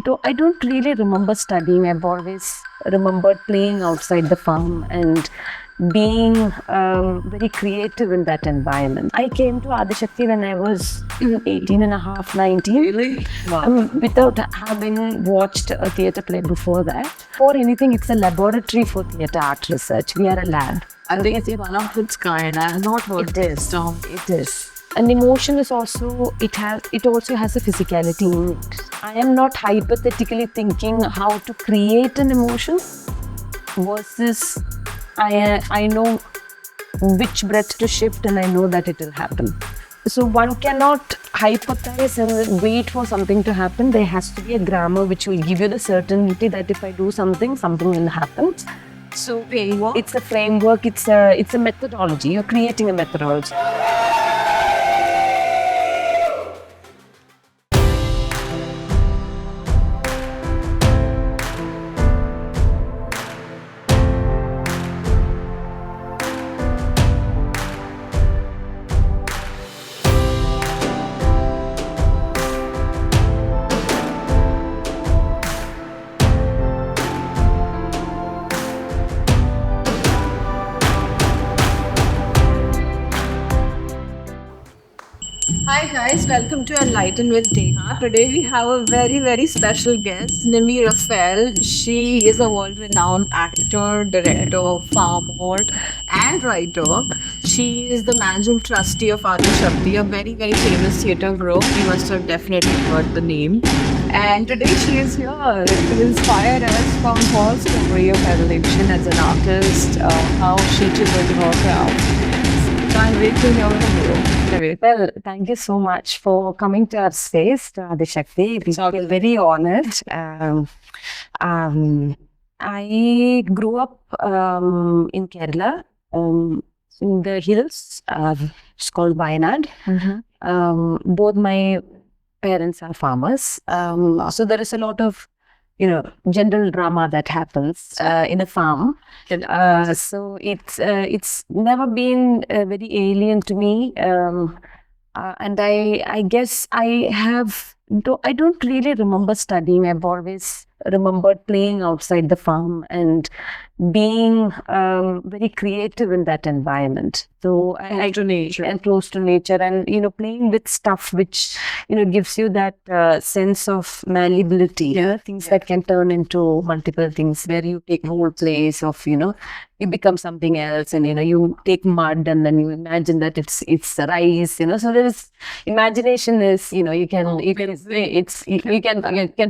though I don't really remember studying, I've always remembered playing outside the farm and being very creative in that environment. I came to Adishakti when I was 18 and a half, 19. Really? Wow. Without having watched a theatre play before that. For anything, it's a laboratory for theatre art research. We are a lab. I think it's one of its kind. I have not heard this. It is. And emotion is also, it also has a physicality in it. I am not hypothetically thinking how to create an emotion versus I know which breath to shift and I know that it will happen. So one cannot hypothesize and wait for something to happen. There has to be a grammar which will give you the certainty that if I do something, something will happen. So it's a framework, it's a methodology. You're creating a methodology. Hi guys, welcome to Enlighten with Nehha. Today we have a very special guest, Nimmy Raphael. She is a world-renowned actor, director, farmer, and writer. She is the managing trustee of Adi Shakti, a very famous theatre group. You must have definitely heard the name. And today she is here to inspire us from her story of evolution as an artist, how she chiseled her craft. Can't wait to hear from you. Well, thank you so much for coming to our space, to Adishakti. We feel very honored. I grew up in Kerala, in the hills. It's called Wayanad. Both my parents are farmers. So there is a lot of general drama that happens in a farm. So it's never been very alien to me. And I guess I don't really remember studying. I've always remembered playing outside the farm and being very creative in that environment. So Close to nature. And close to nature, and playing with stuff which gives you that sense of malleability. Things that can turn into multiple things, where you take role plays of you become something else, and you take mud and then you imagine that it's rice. So there is imagination is you can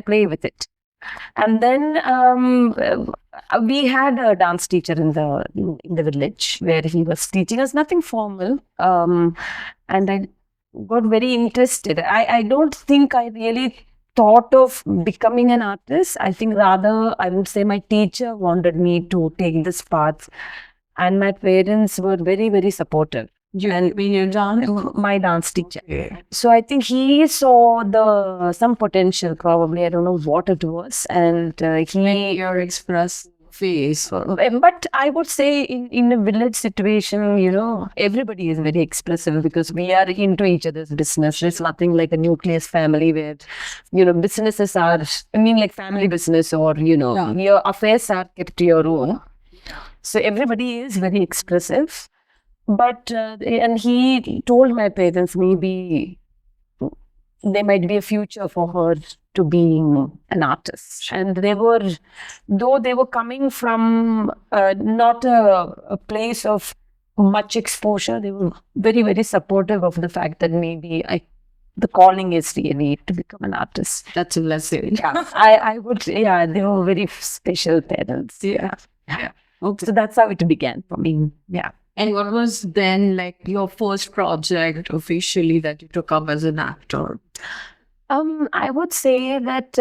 play with it. And then we had a dance teacher in the village where he was teaching us, nothing formal, and I got very interested. I don't think I really thought of becoming an artist. I think rather I would say my teacher wanted me to take this path, and my parents were very supportive. My dance teacher. Okay. So I think he saw some potential, probably. I don't know what it was, and Your express face. but I would say in a village situation, everybody is very expressive because we are into each other's business. There's nothing like a nucleus family where, businesses are, like family business, or, your affairs are kept to your own. So everybody is very expressive. But, and he told my parents maybe there might be a future for her to being an artist. And though they were coming from not a place of much exposure, they were very supportive of the fact that maybe the calling is really to become an artist. That's a blessing. I would, they were very special parents. Yeah. Okay. So that's how it began for me. Yeah. And what was then like your first project officially that you took up as an actor? I would say that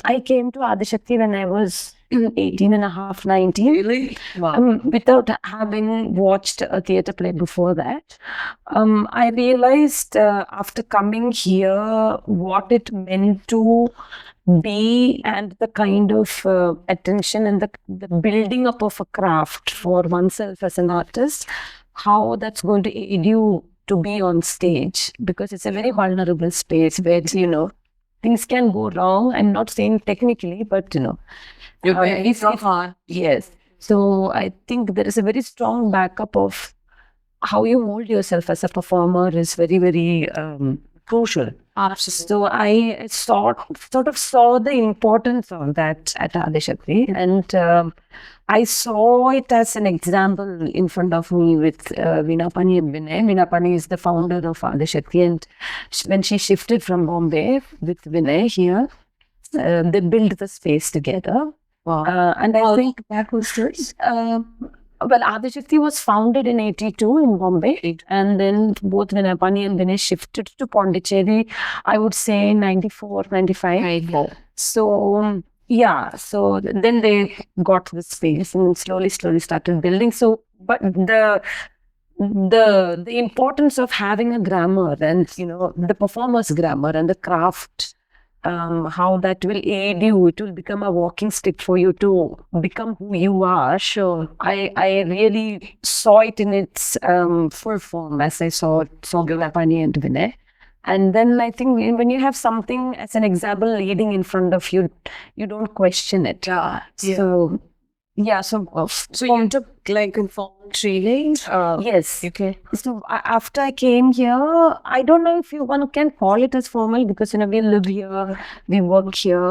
I came to Adishakti when I was 18 and a half, 19. Really? Wow. Without having watched a theatre play before that. I realized after coming here what it meant to be, and the kind of attention and the building up of a craft for oneself as an artist, how that's going to aid you to be on stage, because it's a very vulnerable space where things can go wrong. I'm not saying technically, but You're very if- strong. yes. So I think there is a very strong backup of how you mold yourself as a performer is very, very crucial. Absolutely. So I sort of saw the importance of that at Adishakti, and I saw it as an example in front of me with Vinapani and Vinay. Vinapani is the founder of Adishakti, and when she shifted from Bombay with Vinay here, they built the space together. Wow. And I think that was this. Well, Adishakti was founded in 82 in Bombay, and then both Vinapani and Vinay shifted to Pondicherry, I would say 94, 95. Right. So, yeah, so then they got the space and slowly started building. So, but the importance of having a grammar and, the performer's grammar and the craft, how that will aid you. It will become a walking stick for you to become who you are. Sure. I really saw it in its full form as I saw Vinapani and Vinay. And then I think when you have something as an example leading in front of you, you don't question it. Yeah. So, yeah. So you took like informal training? Yes. Okay. So after I came here, I don't know if one can call it as formal because we live here, we work here,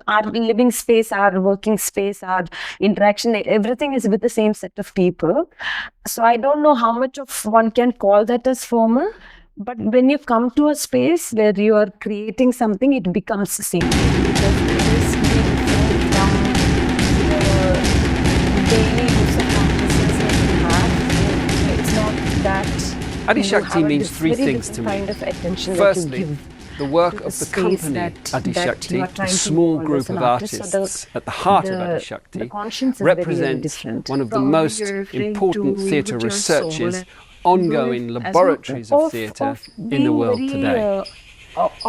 our living space, our working space, our interaction, everything is with the same set of people. So I don't know how much of one can call that as formal. But when you come to a space where you are creating something, it becomes the same. Because it is different from the daily use of practices that you have. It's not that. Adishakti means three very things to different me. kind of attention that Firstly, you give. the work to of the space company that you are Adishakti, trying a to small involve group as an of artist. So artists at the heart of the Adishakti, conscience is very, very represents different. one of the Probably most you're referring important to theatre with your soul researches, and ongoing as well. laboratories of theatre Of in the being world very, today. aware,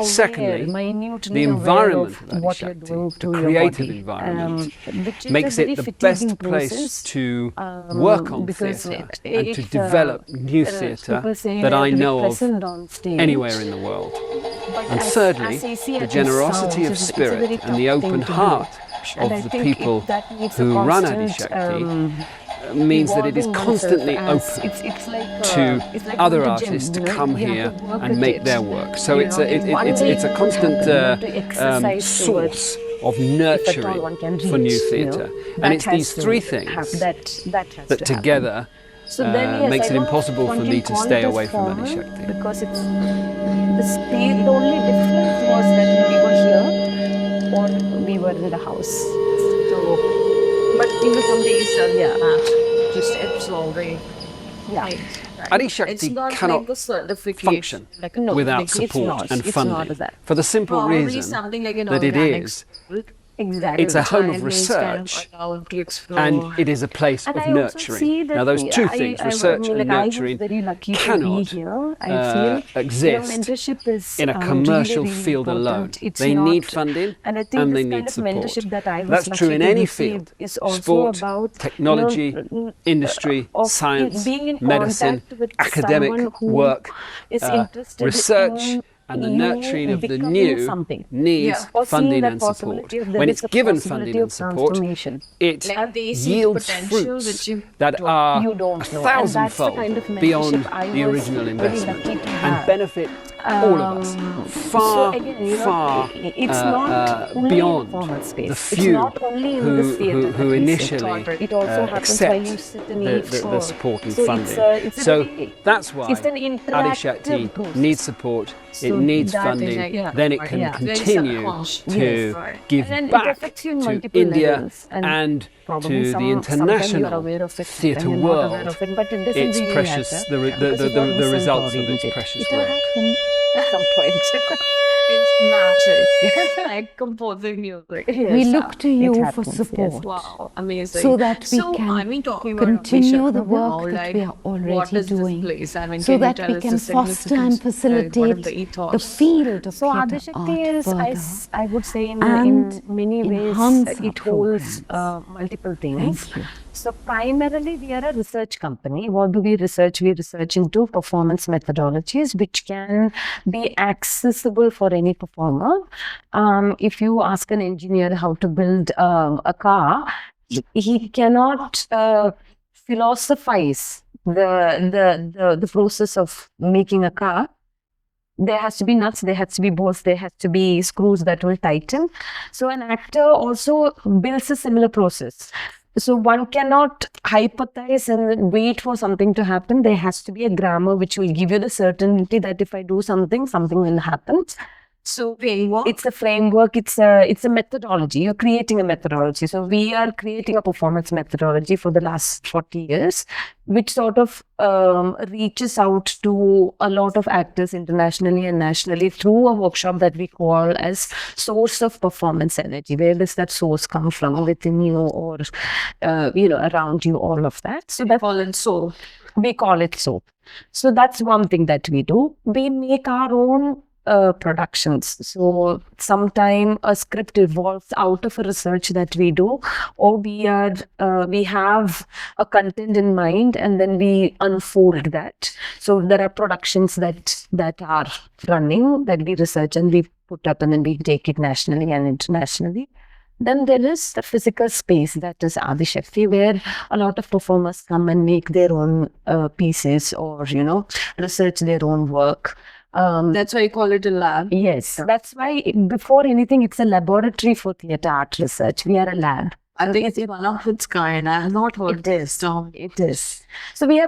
Secondly, minutely the aware environment of of what you're Adishakti, doing the to your creative body, environment, which is makes a it very the fatiguing best place process, to work on because theatre it- and to it, develop new theatre people say that you have I to be know of present on stage. anywhere in the world. But And as thirdly, easy the as it generosity sounds, of it's a spirit very and the tough thing open to do. heart And I of the think people that needs a who run constant, Adishakti means that it is evolving constantly oneself open as it's like to it's like other going to artists gym, to come you have here to work and at make it. their work. So You it's know, a one day it's a it constant will happen. You have to exercise towards, source of if at all nurturing one can for new reach, theatre. that And it's has these to three things that has that to happen. together So then, yes, makes I it don't know if impossible one for can me to call stay it as away from formal, Adishakti. because it's the speed. The only difference was that we were here or we were in the house. So, but some days, Just absorbing. yeah. Right. Adishakti It's not cannot like a certification. function Like without it's support not. and It's funding not that. for the simple Probably reason something like an that it organic is. Exactly. It's a home of Science kind of research, allow them to explore. and it is a place And of I also see nurturing. that Now, those two I- things, I research mean, and like, I was nurturing, very lucky to be cannot here. I feel exist mentorship is in a really, commercial really field alone. important. It's They not, need funding and I think and this they kind need of support. mentorship that I was That's true lucky in to any receive field: is also sport, about technology, industry, of science, being in medicine, contact with academic someone who work, is interested research, in and the you nurturing of the becoming new something. needs Or seeing funding that and support. possibility of there When is it's a given possibility funding and of support, transformation. it Like they see the yields potential fruits which you that are You don't a know. And that's the thousandfold kind of mentorship beyond I the was original very investment lucky to and have. benefit all of us far, So again, far it's not only beyond in the formal space. the It's few not only in this theatre who that we sit. initially It also happens when you accept sit and the, eat. the support and So funding. it's a So very- that's why it's an interactive Adishakti process. needs support, it So needs that is funding, like- yeah. then it can Yeah. Very continue subconscious. to Yes. give And then it back affects you in to multiple India levels, and probably to the sometimes you are international aware of it, theatre sometimes you're not aware world. of it, but it doesn't It's really precious, matter, the because you don't the listen results or of its read it. precious It will work. happen at some point. It's magic. Like composing music. We look to you for happens, yes. support Wow, amazing. so that we So, can I mean, talking about continue Adishakti the now, work that like, we are what already is this doing, place? I mean, so can you that tell we us can the foster and significance? What is facilitate the the ethos? field of So theatre Adishakti art is, further. I would say, in And many ways, enhance our it holds programs. multiple things. Thank you. So primarily, we are a research company. What do we research? We research into performance methodologies, which can be accessible for any performer. If you ask an engineer how to build a car, he cannot philosophize the process of making a car. There has to be nuts, there has to be bolts, there has to be screws that will tighten. So an actor also builds a similar process. So one cannot hypothesize and wait for something to happen. There has to be a grammar which will give you the certainty that if I do something, something will happen. So framework. It's a framework. It's a methodology. You're creating a methodology. So we are creating a performance methodology for the last 40 years, which sort of reaches out to a lot of actors internationally and nationally through a workshop that we call as source of performance energy. Where does that source come from, within you or around you? All of that. So We call it so. we call it so. So that's one thing that we do. We make our own productions. So sometime a script evolves out of a research that we do, or we have a content in mind and then we unfold that. So there are productions that are running that we research and we put up, and then we take it nationally and internationally. Then there is the physical space, that is Adishakti, where a lot of performers come and make their own pieces or research their own work. That's why you call it a lab. Yes, that's why before anything, it's a laboratory for theatre art research. We are a lab. I think it's one of its kind. I have not heard this. It is. So we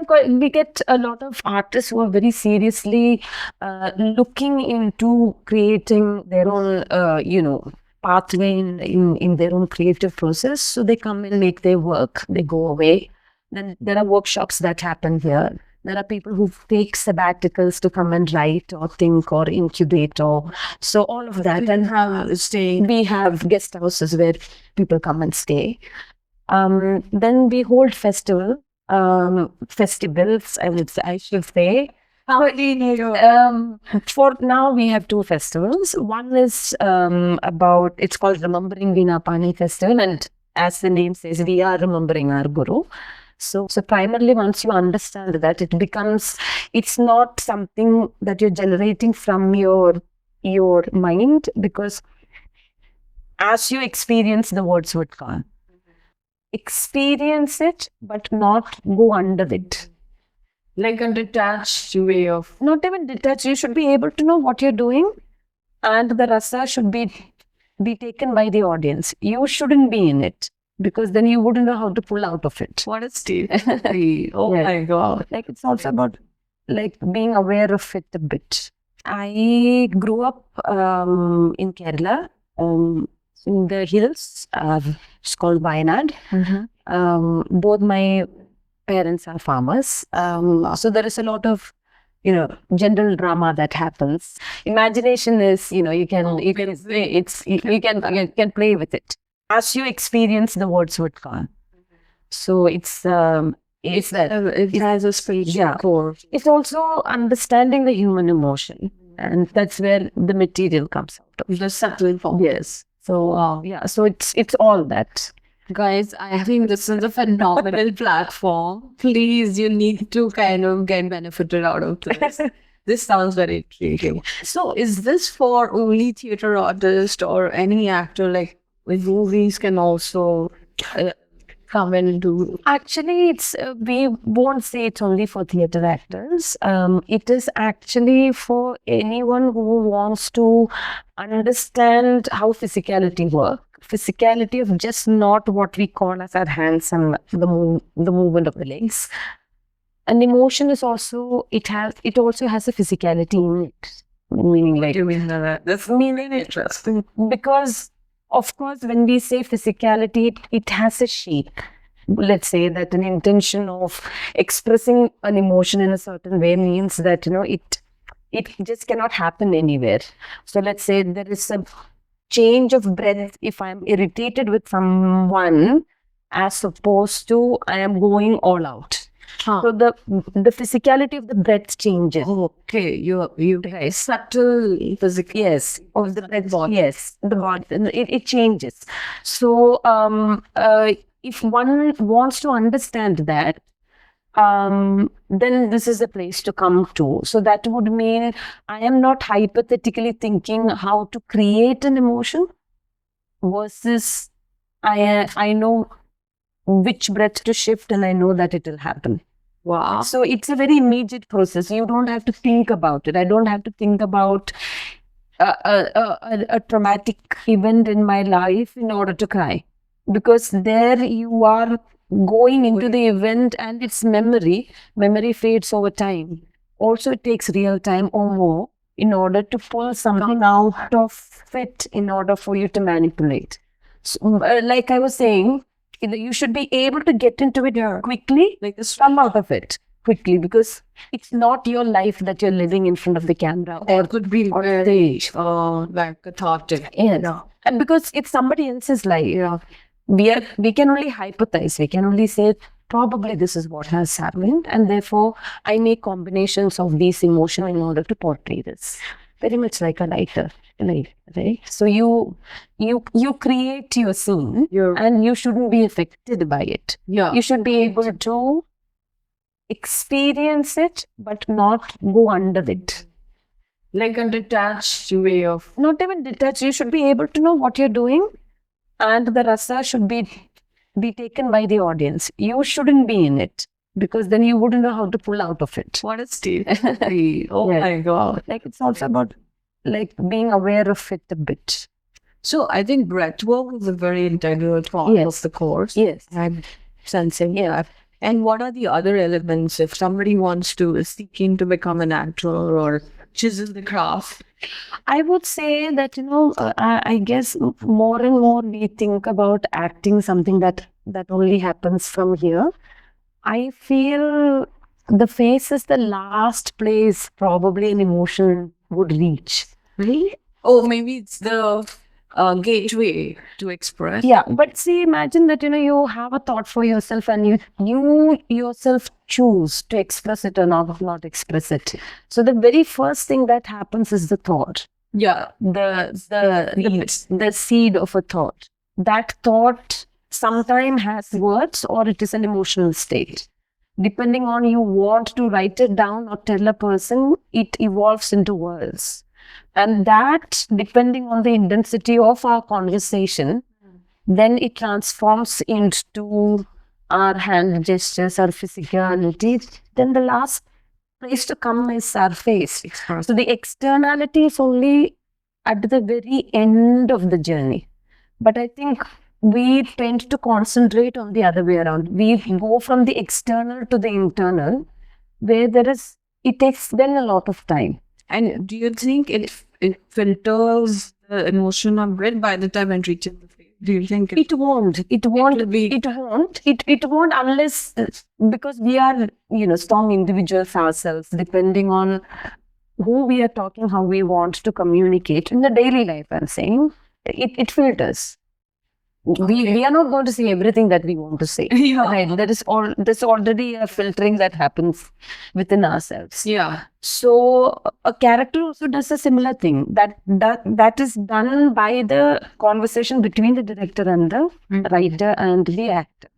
get a lot of artists who are very seriously looking into creating their own, pathway in their own creative process. So they come and make their work. They go away. Then there are workshops that happen here. There are people who take sabbaticals to come and write or think or incubate or so all of that. And we have guest houses where people come and stay. Then we hold festivals. I should say. For now, we have two festivals. One is it's called Remembering Veena Pani Festival, and as the name says, we are remembering our Guru. So primarily, once you understand that, it's not something that you're generating from your mind, because as you experience, the words would come. Experience it, but not go under it. Like a detached way of. Not even detached. You should be able to know what you're doing, and the rasa should be taken by the audience. You shouldn't be in it, because then you wouldn't know how to pull out of it. What is deep? Oh my God. Like, it's also about like being aware of it a bit. I grew up in Kerala, in the hills. It's called Wayanad. Both my parents are farmers. So there is a lot of general drama that happens. Imagination is, you can play with it. As you experience, the words would come. So it has a spiritual core. It's also understanding the human emotion, and that's where the material comes out of. The subtle form. Yes. So so it's all that. Guys, I think this is a phenomenal platform. Please, you need to kind of get benefited out of this. This sounds very intriguing. So is this for only theatre artists, or any actor like with movies can also come and do? Actually, we won't say it's only for theatre actors. It is actually for anyone who wants to understand how physicality works. Physicality of just not what we call as our hands and the movement of the legs. And emotion is also, it also has a physicality in it. Meaning, like, That's meaning interesting. Because of course, when we say physicality, it has a shape. Let's say that an intention of expressing an emotion in a certain way means that it just cannot happen anywhere. So let's say there is a change of breath if I'm irritated with someone, as opposed to I am going all out. So the physicality of the breath changes. Okay, you guys subtle physical. Yes, of the breath. Yes, the body. It changes. So if one wants to understand that, then this is a place to come to. So that would mean I am not hypothetically thinking how to create an emotion versus I know which breath to shift and I know that it will happen. Wow. So it's a very immediate process. You don't have to think about it. I don't have to think about a traumatic event in my life in order to cry, because there you are going into the event and its memory fades over time. Also, it takes real time or more in order to pull something out of it in order for you to manipulate. So, like I was saying, you should be able to get into it quickly, like come out of it quickly, because it's not your life that you're living in front of the camera or could be on very stage. like cathartic. Yes. And because it's somebody else's life, we can only hypothesize. We can only say probably this is what has happened, and therefore I make combinations of these emotions in order to portray this. Very much like a writer, right? So you create your scene, and you shouldn't be affected by it. Yeah. You should be able to experience it, but not go under it. Like a detached way of. Not even detached. You should be able to know what you're doing, and the rasa should be taken by the audience. You shouldn't be in it, because then you wouldn't know how to pull out of it. What a state. Oh Yeah. my God. Like it's also about like being aware of it a bit. So I think breathwork is a very integral part of the course. Yes. I'm sensing. Yeah. And what are the other elements if somebody wants to seeking to become an actor or chisel the craft? I would say that I guess more and more we think about acting something that only happens from here. I feel the face is the last place probably an emotion would reach. Really? Oh, maybe it's the gateway to express. Yeah, but see, imagine that you have a thought for yourself and you yourself choose to express it or not express it. So the very first thing that happens is the thought. Yeah. The seed of a thought. That thought sometimes has words or it is an emotional state. Depending on you want to write it down or tell a person, it evolves into words. And that, depending on the intensity of our conversation, then it transforms into our hand gestures, our physicality. Then the last place to come is our face. So the externality is only at the very end of the journey. But I think we tend to concentrate on the other way around. We go from the external to the internal, where it takes then a lot of time. And do you think it filters the emotion of breath by the time it reaches the face? Do you think it won't? It won't unless, because we are, strong individuals ourselves, depending on who we are talking, how we want to communicate in the daily life. I'm saying it filters. We are not going to say everything that we want to say. Yeah. Right? There's already a filtering that happens within ourselves. Yeah. So a character also does a similar thing. That is done by the conversation between the director and the writer and the actor.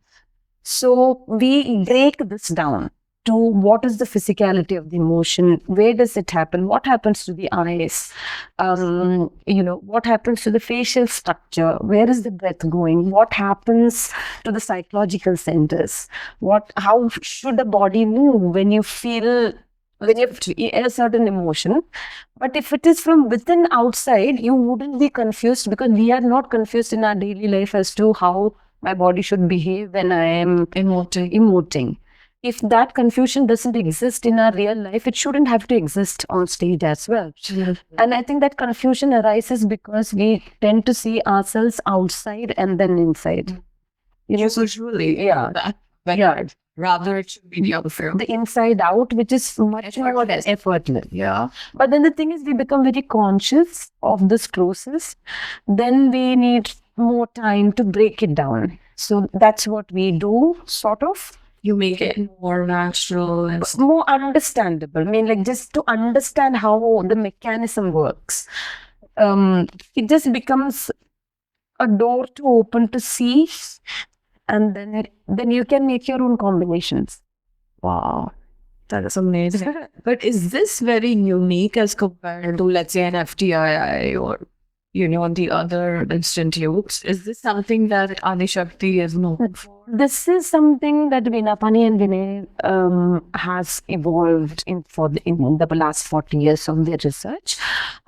So we break this down to what is the physicality of the emotion, where does it happen, what happens to the eyes, what happens to the facial structure, where is the breath going, what happens to the psychological centers, how should the body move when you feel a certain emotion. But if it is from within outside, you wouldn't be confused, because we are not confused in our daily life as to how my body should behave when I am emoting. If that confusion doesn't exist in our real life, it shouldn't have to exist on stage as well. And I think that confusion arises because we tend to see ourselves outside and then inside. Usually, Yeah. Rather, it should be the other way. The inside out, which is much more effortless. Yeah. But then the thing is, we become very conscious of this process. Then we need more time to break it down. So that's what we do, sort of. You make it more natural and more understandable. I mean, like, just to understand how the mechanism works. It just becomes a door to open to see and then you can make your own combinations. Wow, that is amazing. But is this very unique as compared to, let's say, an FTII or, the other institutes? Is this something that Adishakti is known for? This is something that Vinapani and Vinay has evolved in in the last 40 years of their research.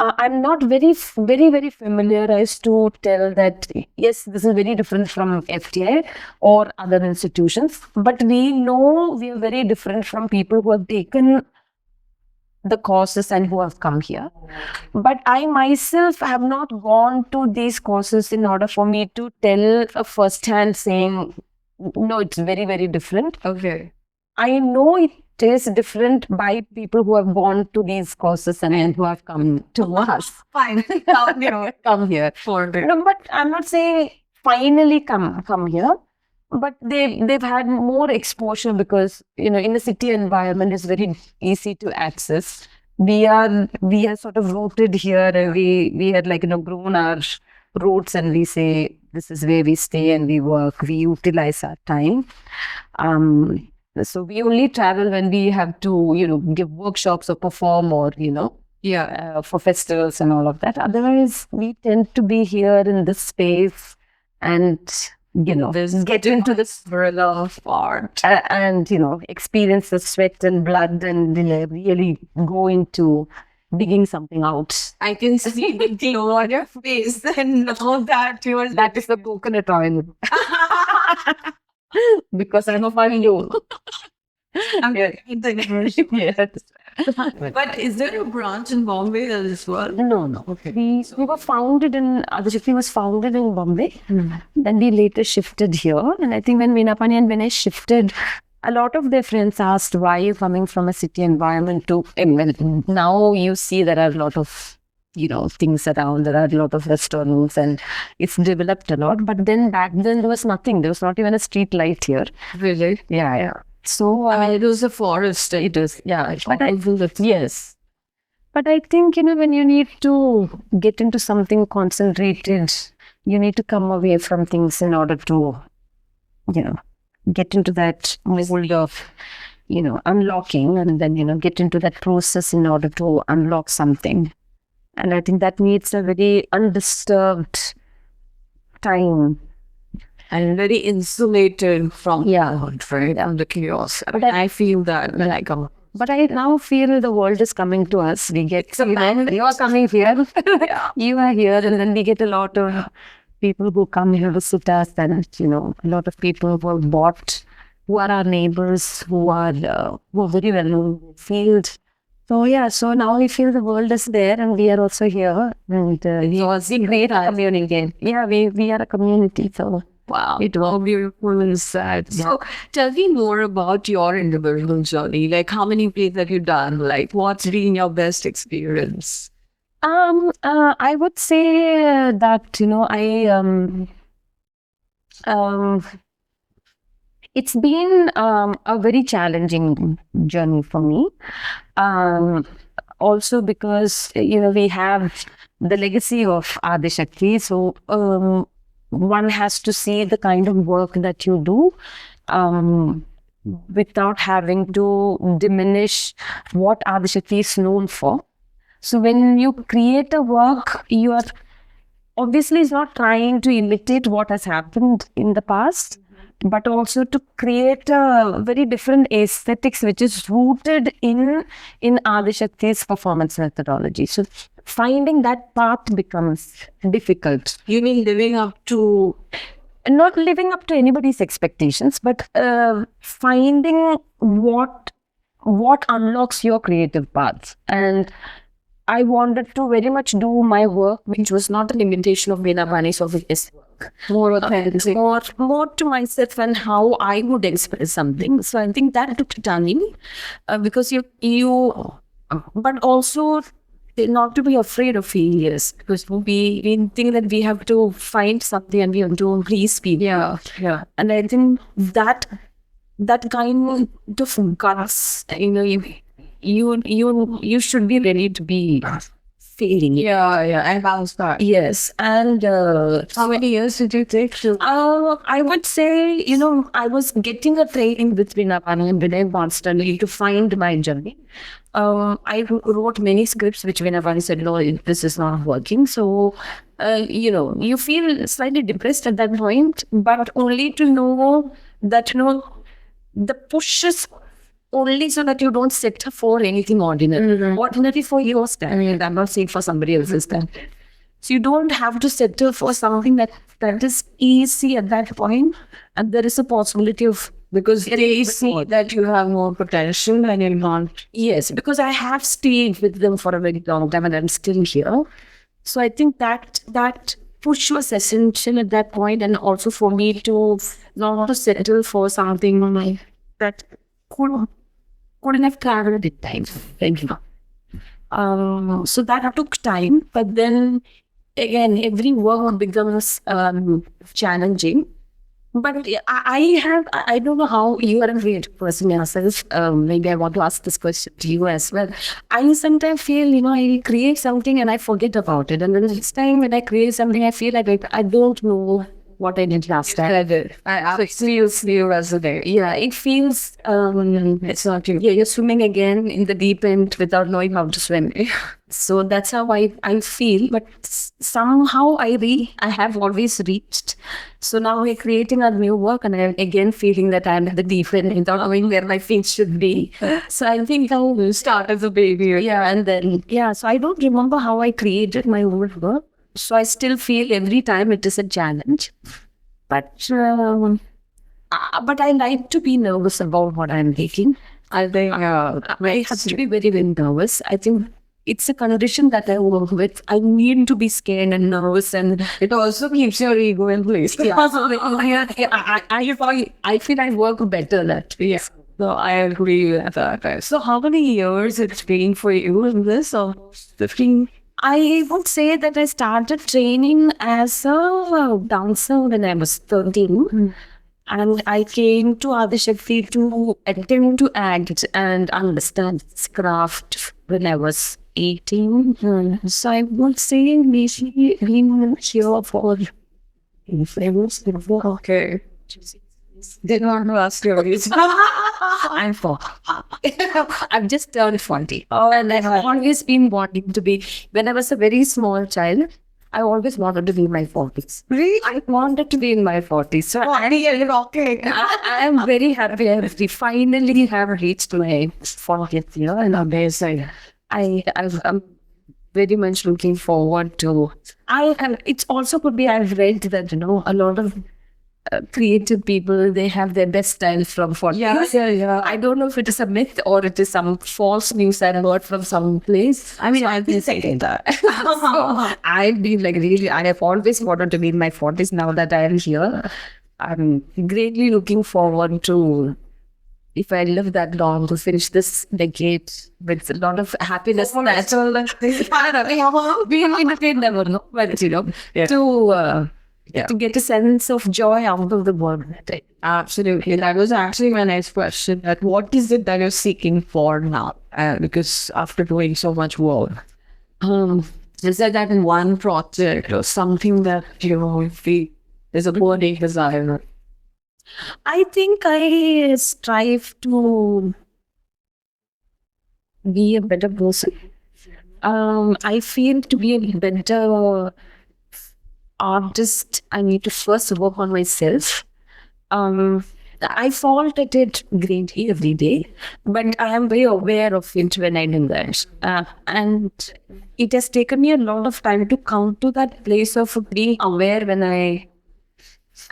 I'm not very familiarized to tell that yes, this is very different from FTI or other institutions, but we know we are very different from people who have taken the courses and who have come here. But I myself have not gone to these courses in order for me to tell a first-hand saying, no, it's very different. Okay. I know it is different by people who have gone to these courses and who have come to us. Finally, Come here. for it. No, but I'm not saying finally come here. But they've had more exposure because in a city environment it's very easy to access. We are sort of rooted here, and we had grown our roots, and we say this is where we stay and we work. We utilize our time. So we only travel when we have to give workshops or perform or for festivals and all of that. Otherwise, we tend to be here in this space and get into the thriller of art. and experience the sweat and blood and really go into digging something out. I can see the glow on your face and know that That is the coconut oil. Because I'm a fun you. Yes. But is there a branch in Bombay as well? No. Okay. We were founded in Adishakti was founded in Bombay. Then we later shifted here. And I think when Vinapani and Vinay shifted, a lot of their friends asked, why are you coming from a city environment to now you see there are a lot of things around, there are a lot of restaurants and it's developed a lot. But then back then there was nothing. There was not even a street light here. Really? Yeah. So it was a forest. it is, yeah. But yes. But I think, when you need to get into something concentrated, you need to come away from things in order to, get into that mold of, unlocking, and then, get into that process in order to unlock something. And I think that needs a very undisturbed time. And very insulated from from the chaos. But I feel that when I come. But I now feel the world is coming to us. We get you are coming here. You are here, and then we get a lot of people who come here visit us, and a lot of people who have bought, who are our neighbors, who are very well known in the field. So now we feel the world is there, and we are also here, and it's a great community. Yeah, we are a community. So. Wow, it was beautiful and sad. So tell me more about your individual journey. Like, how many plays have you done? Like, what's been your best experience? I would say that it's been a very challenging journey for me. Also because we have the legacy of Adishakti, so one has to see the kind of work that you do without having to diminish what Adishakti is known for. So when you create a work, you are obviously not trying to imitate what has happened in the past, but also to create a very different aesthetics which is rooted in Adishakti's performance methodology. So finding that path becomes difficult. You mean living up to... Not living up to anybody's expectations, but finding what unlocks your creative path. And I wanted to very much do my work, which was not an imitation of Vinapani's obvious work. More authentic, more to myself and how I would express something. So I think that took time because you, but also not to be afraid of failures, because we think that we have to find something and we have to please people. Yeah. And I think that kind of guts, you should be ready to be failing. Yeah. I bounced back. Yes, and How many years did you take to? I would say, I was getting a training with Vinapani and Vinay constantly to find my journey. I wrote many scripts which Vinapani said, no, this is not working. So, you feel slightly depressed at that point, but only to know that, the push is only so that you don't settle for anything ordinary. Ordinary for your stand. I'm not saying for somebody else's stand. So you don't have to settle for something that is easy at that point, and there is a possibility of Because they see that you have more potential and you're not. yes, because I have stayed with them for a very long time and I'm still here. So I think that push was essential at that point, and also for me to not to settle for something that couldn't have traveled in time. Thank you. So that took time, but then again, every work becomes challenging. But I don't know how you are a creative person yourself. Maybe I want to ask this question to you as well. I sometimes feel, I create something and I forget about it. And then the next time when I create something, I feel like I don't know what I did last time. I absolutely resonate. Yeah, it feels It's not you. yeah, you're swimming again in the deep end without knowing how to swim. So that's how I feel. But somehow I have always reached. So now we're creating a new work, and I'm again feeling that I'm at the deep end without knowing where my feet should be. So I think I'll Start as a baby. yeah, and then so I don't remember how I created my old work. So I still feel every time it is a challenge. But I like to be nervous about what I'm making. I think I have to be very, very nervous. I think it's a condition that I work with. I need to be scared and nervous, and it also keeps your ego in place. I feel I work better that way. Yeah. So I agree with that. So how many years it's been for you in this? Or 15? I would say that I started training as a dancer when I was 13. And I came to Adishakti to attempt to act and understand this craft when I was 18. So I would say maybe being here for Okay. Didn't want to ask your age. I'm 4. I've just turned 40. And I've always been wanting to be, when I was a very small child, I always wanted to be in my 40s. Really? I wanted to be in my 40s. So I am very happy. I finally have reached my 40th year, and amazing. I'm very much looking forward to. It's also could be I've read that a lot of creative people, they have their best style from 40s. Yeah. I don't know if it is a myth or it is some false news I heard from some place. I mean, I've been saying that. So I've been really, I have always wanted to be in my 40s. Now that I am here, I'm greatly looking forward to, if I live that long, to finish this decade with a lot of happiness. We never know, but to get a sense of joy out of the world. Absolutely. That was actually my next question. That what is it that you're seeking for now? Because after doing so much work, is there that one project or something that you feel is a burning desire? I think I strive to be a better person. I feel to be a better artist, I need to first work on myself. I fault at it greatly every day, but I am very aware of it when I do that. And it has taken me a lot of time to come to that place of being aware when I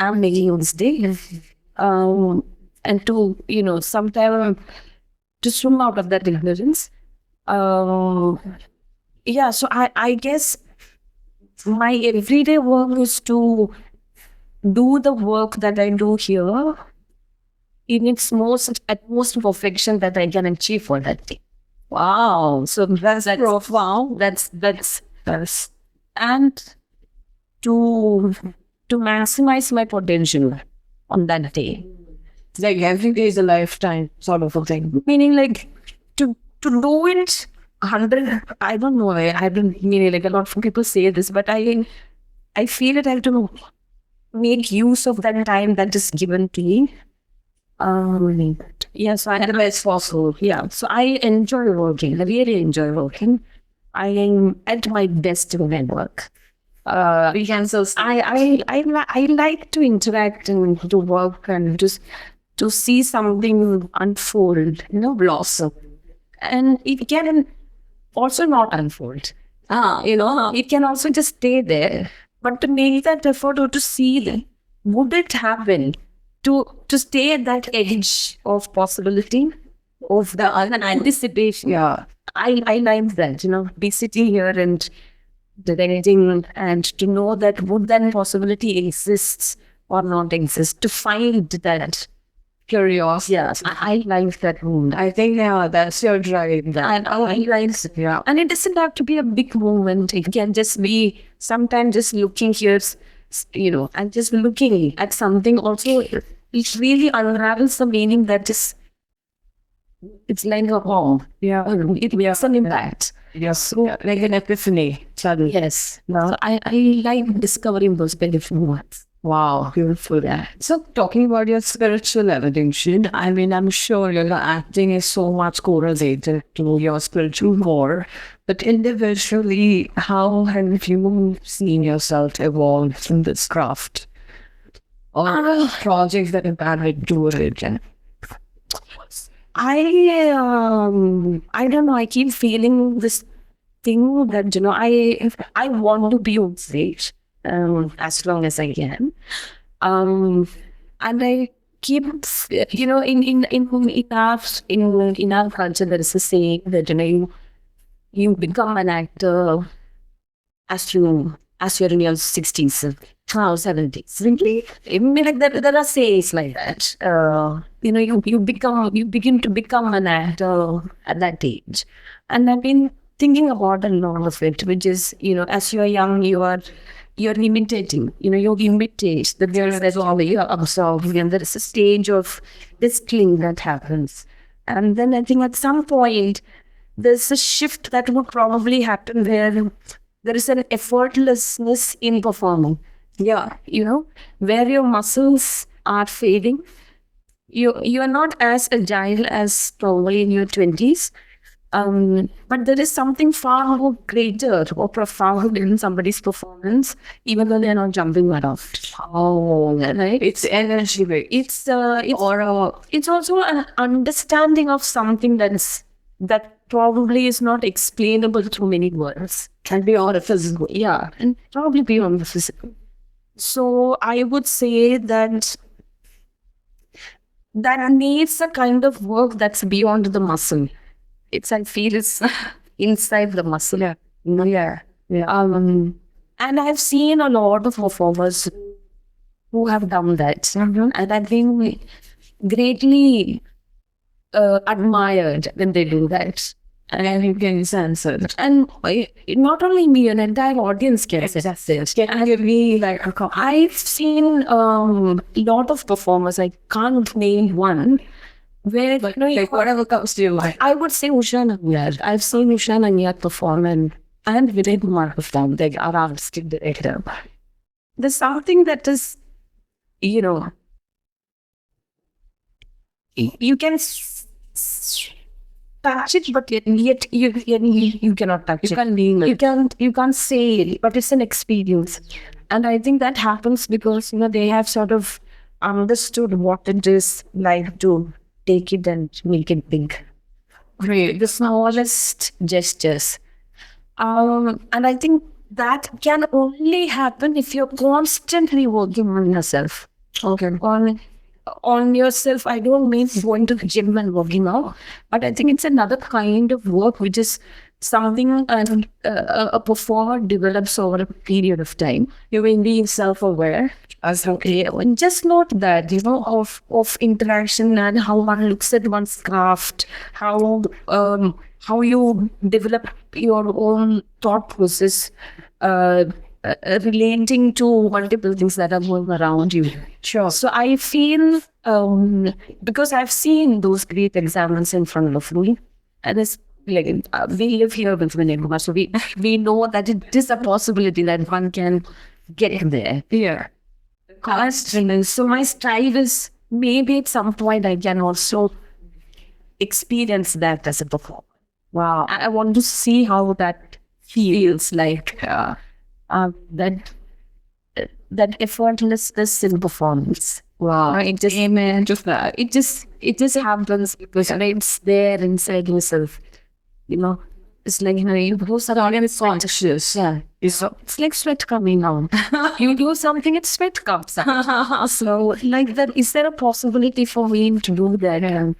am making a mistake. And to, sometimes to swim out of that ignorance. So I guess my everyday work is to do the work that I do here in its utmost perfection that I can achieve for that day. Wow. So that's profound. That's and to maximize my potential on that day. It's like every day is a lifetime sort of a thing. Meaning like to do it 100, I don't know, I don't mean like a lot of people say this, but I feel it I have to make use of that time that is given to me. Yeah, so I had the best possible. Yeah, so I enjoy working. I really enjoy working. I am at my best when I work. We can so I like to interact and to work and just to see something unfold, blossom, and it can also not unfold. It can also just stay there. But to make that effort or to see that, would it happen to stay at that edge of possibility of the anticipation? Yeah, I like that. Be sitting here and directing and to know that would that possibility exists or not exist, to find that curiosity. yes, I like that mood. I think that's your drive. And I like it. Yeah. And it doesn't have to be a big movement. It can just be sometimes just looking here, and just looking at something also. It really unravels the meaning that is, it's like a home. Yeah. It makes an impact. Yes. So, Like an epiphany. Suddenly. yes. No, I like discovering those beautiful moments. Wow, beautiful. Yeah. So, talking about your spiritual evolution, I mean, I'm sure your acting is so much correlated to your spiritual core, but individually, how have you seen yourself evolve in this craft? Or projects that have added to it? I don't know. I keep feeling this thing that I want to be on stage as long as I can, and I keep in our culture there is a saying that you become an actor as you're in your 60s, 70s. Really, I mean, like there are sayings like that. You begin to become an actor at that age, and I've been thinking about a lot of it, which is as you're young, you're imitating. You imitate the girls that you're observing, and there is a stage of distilling that happens, and then I think at some point there's a shift that would probably happen where there is an effortlessness in performing. Yeah, where your muscles are fading. You are not as agile as probably in your 20s. But there is something far more greater or profound in somebody's performance, even though they're not jumping around. Oh, Right? it's energy based. It's also an understanding of something that probably is not explainable through many words. Can be on a physical. Yeah, and probably beyond the physical. So I would say that needs a kind of work that's beyond the muscle. I feel it's inside the muscle. Yeah. Yeah. And I've seen a lot of performers who have done that, and I've been greatly admired when they do that. And you can sense it. And not only me, an entire audience gets it. Can you give me like a call? I've seen a lot of performers. I can't name one where Like whatever comes to your mind. I would say Usha Nanyar. I've seen Usha Nanyar perform and Vinay Kumar perform. They are artistic director. There's something that is, you can touch it, but yet you cannot touch it. You can't say it, but it's an experience. And I think that happens because they have sort of understood what it is like to take it and make it big. Great. The smallest gestures. And I think that can only happen if you're constantly working on yourself. Okay. On yourself, I don't mean going to the gym and working out, but I think it's another kind of work which is something a performer develops over a period of time. You mean being self-aware. Okay, and just note that of interaction and how one looks at one's craft, how you develop your own thought process, relating to multiple things that are going around you. Sure. So I feel because I've seen those great examples in front of me, and like we live here with Nimmy, so we know that it is a possibility that one can get there. Yeah. Constantly. So my strive is maybe at some point I can also experience that as a performer. Wow. I want to see how that feels like. That effortlessness in performance. Wow. It just Amen to that. it just happens because it's there inside yourself. It's like you do something and it's conscious. Yeah. It's like sweat coming out. You do something, it's sweat comes out. So like that, is there a possibility for me to do that and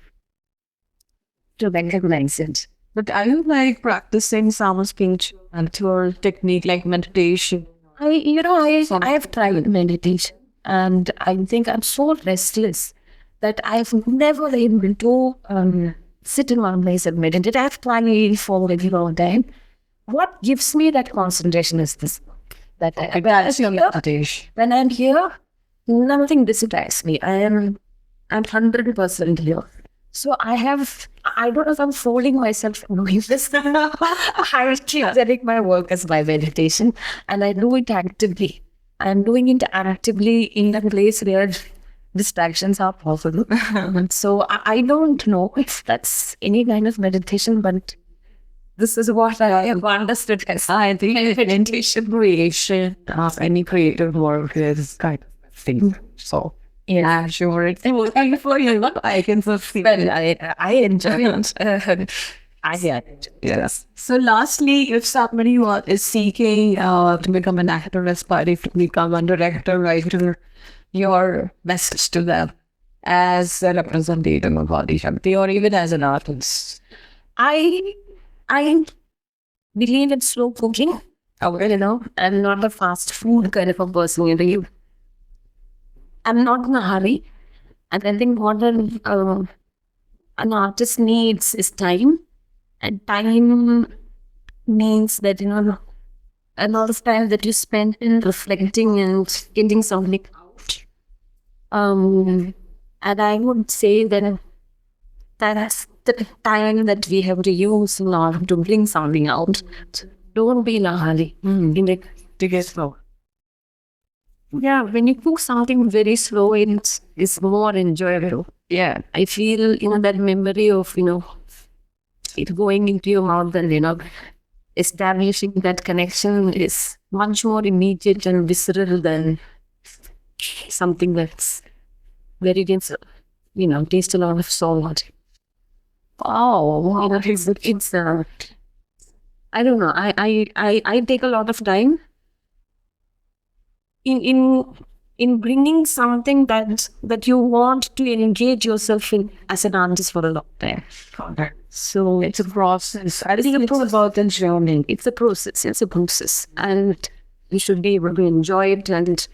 to recognize it? But are you like practicing some spiritual technique like meditation? I have tried meditation, and I think I'm so restless that I've never been able to sit in one place and meditate. I've tried for a very long time. What gives me that concentration is this. That That's your meditation. when I'm here, nothing distracts me. I'm 100% here. So I don't know if I'm fooling myself doing this. I'm considering my work as my meditation, and I do it actively. I'm doing it actively in a place where distractions are possible. So I don't know if that's any kind of meditation, but this is what I have understood as. I think meditation creation of any creative work is kind of thing. So yeah, sure. It's working for you. I can see. Well, I enjoy it. I get it. Yes. So lastly, if somebody is seeking to become an actor, aspiring to become a director, writer, your message to them as a representative of Adi Shakti or even as an artist. I believe in slow cooking. I'm not a fast food kind of a person. I'm not in a hurry. And I think what an artist needs is time. And time means that, a lot of time that you spend in reflecting and getting something out. And I would say that that's the time that we have to use in order to bring something out. Don't be in a hurry. To get slow. Yeah, when you cook something very slow, it's more enjoyable. Yeah. I feel, that memory of, it going into your mouth and, establishing that connection is much more immediate and visceral than something that's very dense, taste a lot of salt. Oh, It's I don't know. I take a lot of time in bringing something that you want to engage yourself in as an artist for a long time. So it's a process. I it's think a it's about the journey. it's a process. It's a process, and you should be able to enjoy it and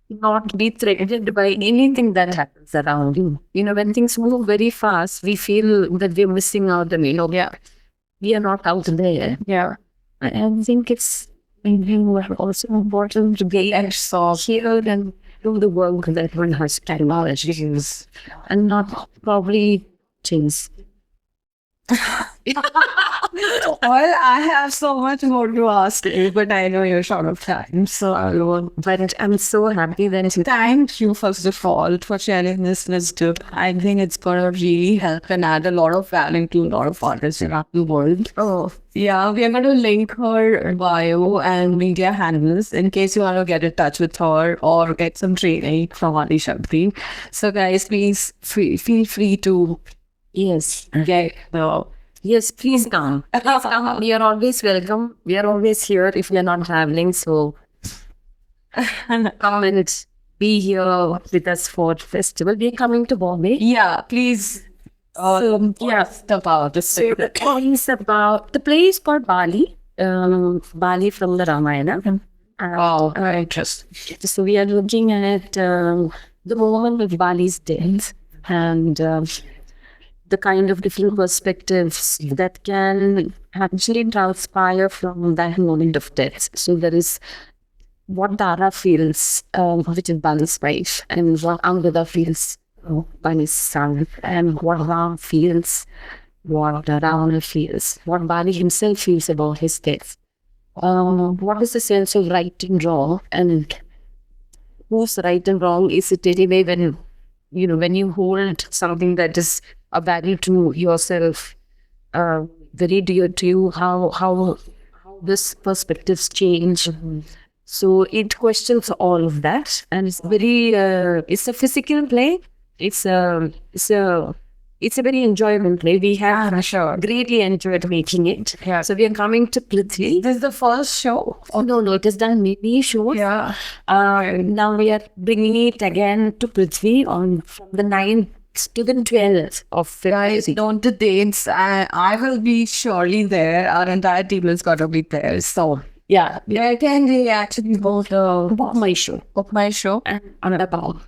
not be threatened by anything that happens around you. When things move very fast, we feel that we're missing out, and Yeah. we are not out there. Yeah. I think it's also important to be here and do the work that one has technologies and not probably things. Well, I have so much more to ask you, but I know you're short of time. So I won't. But I'm so happy that Thank you, first of all, for sharing this wisdom. I think it's going to really help and add a lot of value to a lot of artists around the world. Oh, Yeah, we are going to link her bio and media handles in case you want to get in touch with her or get some training from Adi Shakti. So, guys, please feel free to yes. get the. Yes, please come. Please come. You're always welcome. We are always here if you're not traveling. So come and be here with us for the festival. We're coming to Bombay. Yeah, please. About this. The place called Bali. Bali from the Ramayana. Oh, interesting. So we are looking at the moment of Bali's death and the kind of different perspectives that can actually transpire from that moment of death. So there is what Tara feels, which is Bali's wife, and what Angada feels, Bali's son, and what Ram feels, what Ravana feels, what Bali himself feels about his death. What is the sense of right and wrong, and who's right and wrong? Is it anyway when you hold something that is a value to yourself, very dear to you, how this perspectives change. So it questions all of that, and it's very it's a physical play. It's a very enjoyable play. We have greatly enjoyed making it. Yeah. So we are coming to Prithvi. This is the first show. Oh no, it has done many shows. Yeah. Now we are bringing it again to Prithvi on from the 9th to the 12th of Guys, February. don't the dates. I will be surely there. Our entire team is gonna be there. So Yeah, yeah, can they actually both about my show book my show? and about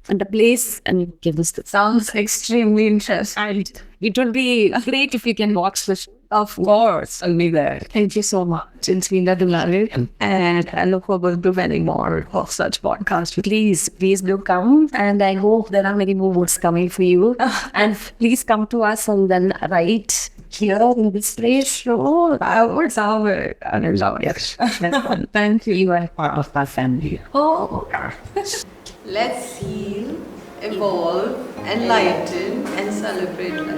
and the place and give us the Sounds extremely interesting. and it will be great if you can watch the show. Of course, I'll be there. Thank you so much. It's been a delight. And I look forward to many more of such podcasts. Please do come, and I hope there are many more words coming for you. And please come to us and then write here in this place. Sure. What's our yes. Thank you. You are part of our family. Oh. Let's heal, evolve, enlighten, and celebrate life.